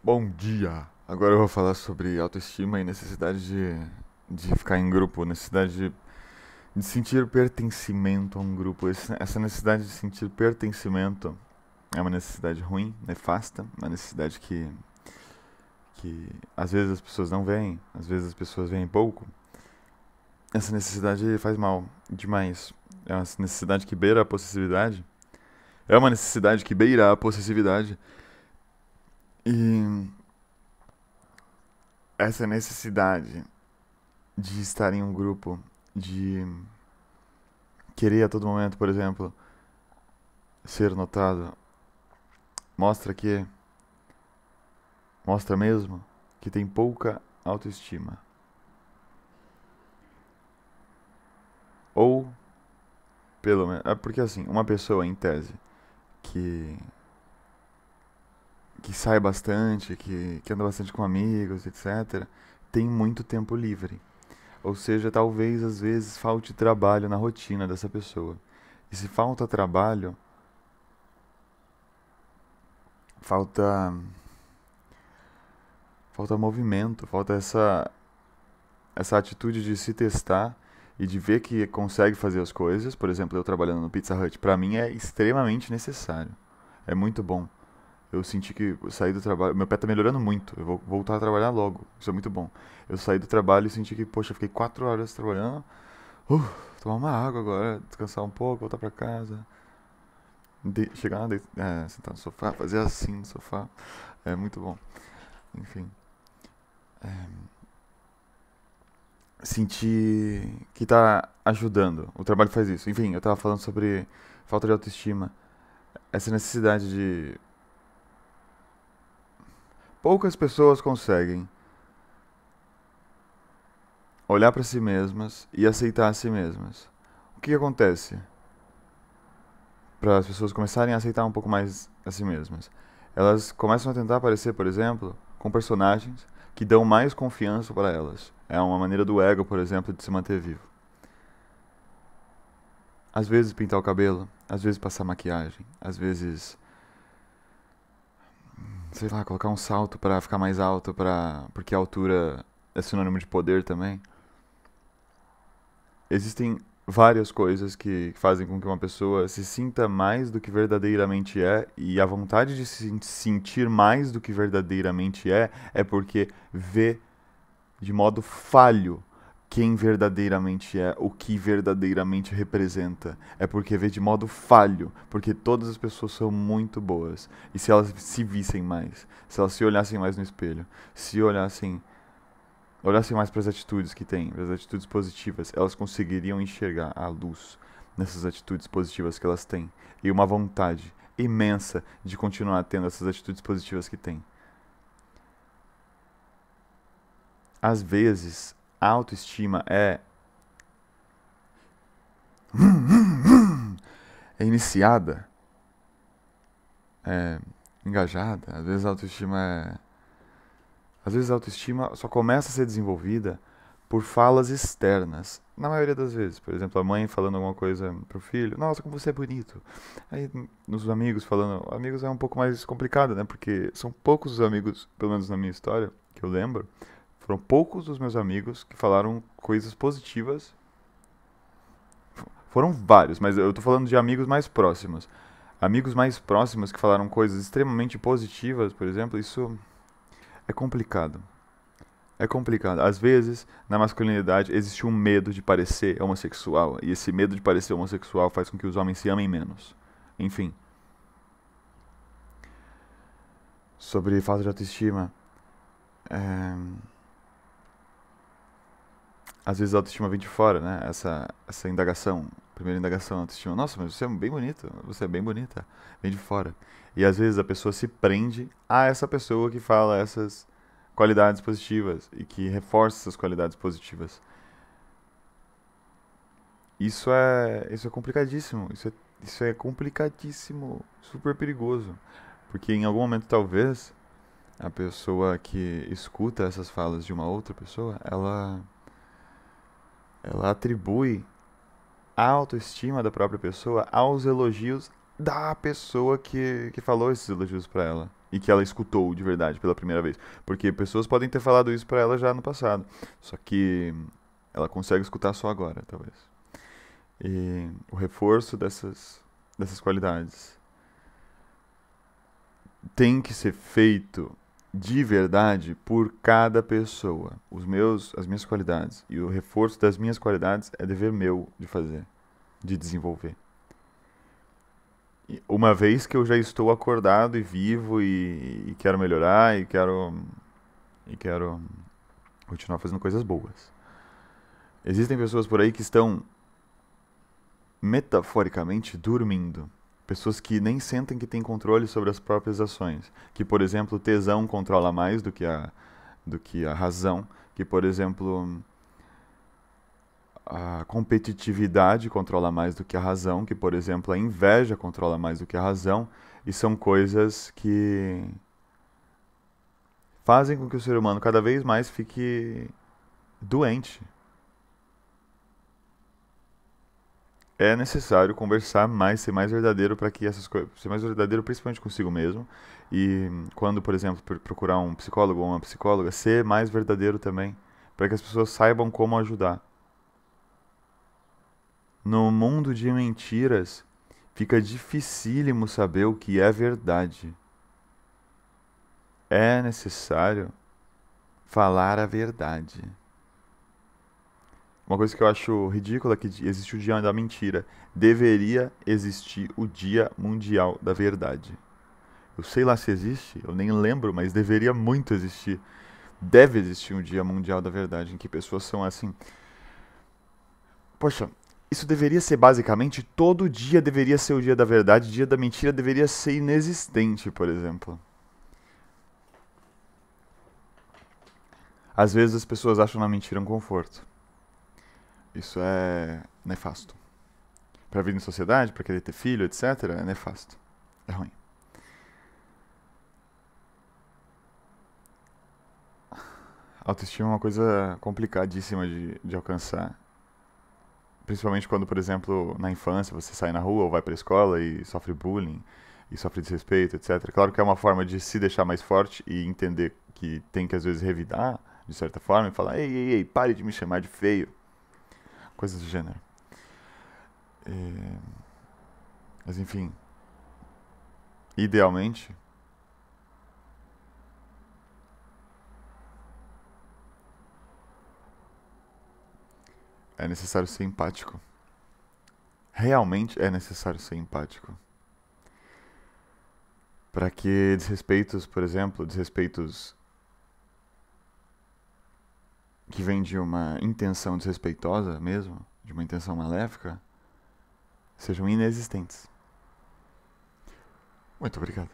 Bom dia! Agora eu vou falar sobre autoestima e necessidade de ficar em grupo, necessidade de sentir pertencimento a um grupo. Essa necessidade de sentir pertencimento é uma necessidade ruim, nefasta, uma necessidade que às vezes as pessoas não veem, às vezes as pessoas veem pouco. Essa necessidade faz mal demais. É uma necessidade que beira a possessividade. É uma necessidade que beira a possessividade. E essa necessidade de estar em um grupo, de querer a todo momento, por exemplo, ser notado, mostra que, mostra mesmo que tem pouca autoestima. Ou, pelo menos, é porque assim, uma pessoa em tese que que sai bastante, que anda bastante com amigos, etc., tem muito tempo livre. Ou seja, talvez às vezes falte trabalho na rotina dessa pessoa. E se falta trabalho, falta falta movimento, falta essa atitude de se testar e de ver que consegue fazer as coisas. Por exemplo, eu trabalhando no Pizza Hut, para mim é extremamente necessário. É muito bom. Eu senti que eu saí do trabalho, meu pé tá melhorando muito. Eu vou voltar a trabalhar logo. Isso é muito bom. Eu saí do trabalho e senti que, poxa, eu fiquei 4 horas trabalhando. Uh, tomar uma água agora, descansar um pouco, voltar pra casa. Chegar, sentar no sofá, fazer assim no sofá. É muito bom. Enfim. Sentir que tá ajudando. O trabalho faz isso. Enfim, eu tava falando sobre falta de autoestima. Essa necessidade de. Poucas pessoas conseguem olhar pra si mesmas e aceitar a si mesmas. O que acontece para as pessoas começarem a aceitar um pouco mais a si mesmas? Elas começam a tentar aparecer, por exemplo, com personagens que dão mais confiança para elas. É uma maneira do ego, por exemplo, de se manter vivo. Às vezes pintar o cabelo, às vezes passar maquiagem, às vezes, sei lá, colocar um salto para ficar mais alto, porque a altura é sinônimo de poder também. Existem várias coisas que fazem com que uma pessoa se sinta mais do que verdadeiramente é, e a vontade de se sentir mais do que verdadeiramente é porque vê de modo falho quem verdadeiramente é, o que verdadeiramente representa. É porque vê de modo falho, porque todas as pessoas são muito boas. E se elas se vissem mais, se elas se olhassem mais no espelho, se olhassem mais para as atitudes que têm, para as atitudes positivas, elas conseguiriam enxergar a luz nessas atitudes positivas que elas têm e uma vontade imensa de continuar tendo essas atitudes positivas que têm. Às vezes, a autoestima é iniciada, é engajada, às vezes a autoestima só começa a ser desenvolvida por falas externas. Na maioria das vezes, por exemplo, a mãe falando alguma coisa pro filho, nossa, como você é bonito. Aí nos amigos falando, amigos é um pouco mais complicado, né? Porque são poucos os amigos, pelo menos na minha história, que eu lembro, foram poucos os meus amigos que falaram coisas positivas. Foram vários, mas eu tô falando de amigos mais próximos. Amigos mais próximos que falaram coisas extremamente positivas, por exemplo, isso é complicado. É complicado. Às vezes, na masculinidade, existe um medo de parecer homossexual. E esse medo de parecer homossexual faz com que os homens se amem menos. Enfim, sobre falta de autoestima. é, Às vezes a autoestima vem de fora, né? Essa indagação. Primeira indagação, autoestima. Nossa, mas você é bem bonito. Você é bem bonita. Vem de fora. E às vezes a pessoa se prende a essa pessoa que fala essas qualidades positivas e que reforça essas qualidades positivas. Isso é complicadíssimo. Isso é complicadíssimo, super perigoso. Porque em algum momento, talvez, a pessoa que escuta essas falas de uma outra pessoa, ela atribui a autoestima da própria pessoa aos elogios da pessoa que falou esses elogios pra ela. e que ela escutou de verdade pela primeira vez. Porque pessoas podem ter falado isso pra ela já no passado, só que ela consegue escutar só agora, talvez. E o reforço dessas qualidades tem que ser feito de verdade por cada pessoa. As minhas qualidades e o reforço das minhas qualidades é dever meu de fazer, de desenvolver. E uma vez que eu já estou acordado e vivo e quero melhorar e quero continuar fazendo coisas boas. Existem pessoas por aí que estão metaforicamente dormindo. Pessoas que nem sentem que têm controle sobre as próprias ações. Que, por exemplo, o tesão controla mais do que a razão. Que, por exemplo, a competitividade controla mais do que a razão. Que, por exemplo, a inveja controla mais do que a razão. E são coisas que fazem com que o ser humano cada vez mais fique doente. É necessário conversar mais, ser mais verdadeiro para que essas coisas, ser mais verdadeiro principalmente consigo mesmo. E quando, por exemplo, procurar um psicólogo ou uma psicóloga, ser mais verdadeiro também, para que as pessoas saibam como ajudar. No mundo de mentiras, fica dificílimo saber o que é verdade. É necessário falar a verdade. Uma coisa que eu acho ridícula é que existe o Dia da Mentira. Deveria existir o Dia Mundial da Verdade. Eu sei lá se existe, eu nem lembro, mas deveria muito existir. Deve existir um Dia Mundial da Verdade, em que pessoas são assim. Poxa, isso deveria ser basicamente todo dia deveria ser o Dia da Verdade, o Dia da Mentira deveria ser inexistente, por exemplo. Às vezes as pessoas acham na mentira um conforto. Isso é nefasto. Para vir em sociedade, para querer ter filho, etc., é nefasto. É ruim. Autoestima é uma coisa complicadíssima de alcançar. Principalmente quando, por exemplo, na infância você sai na rua ou vai pra escola e sofre bullying e sofre desrespeito, etc. Claro que é uma forma de se deixar mais forte e entender que tem que às vezes revidar, de certa forma, e falar: ei, ei, ei, pare de me chamar de feio. Coisas do gênero. É, mas enfim, idealmente, é necessário ser empático. Realmente é necessário ser empático. Para que desrespeitos, por exemplo, desrespeitos que vêm de uma intenção desrespeitosa mesmo, de uma intenção maléfica, sejam inexistentes. Muito obrigado.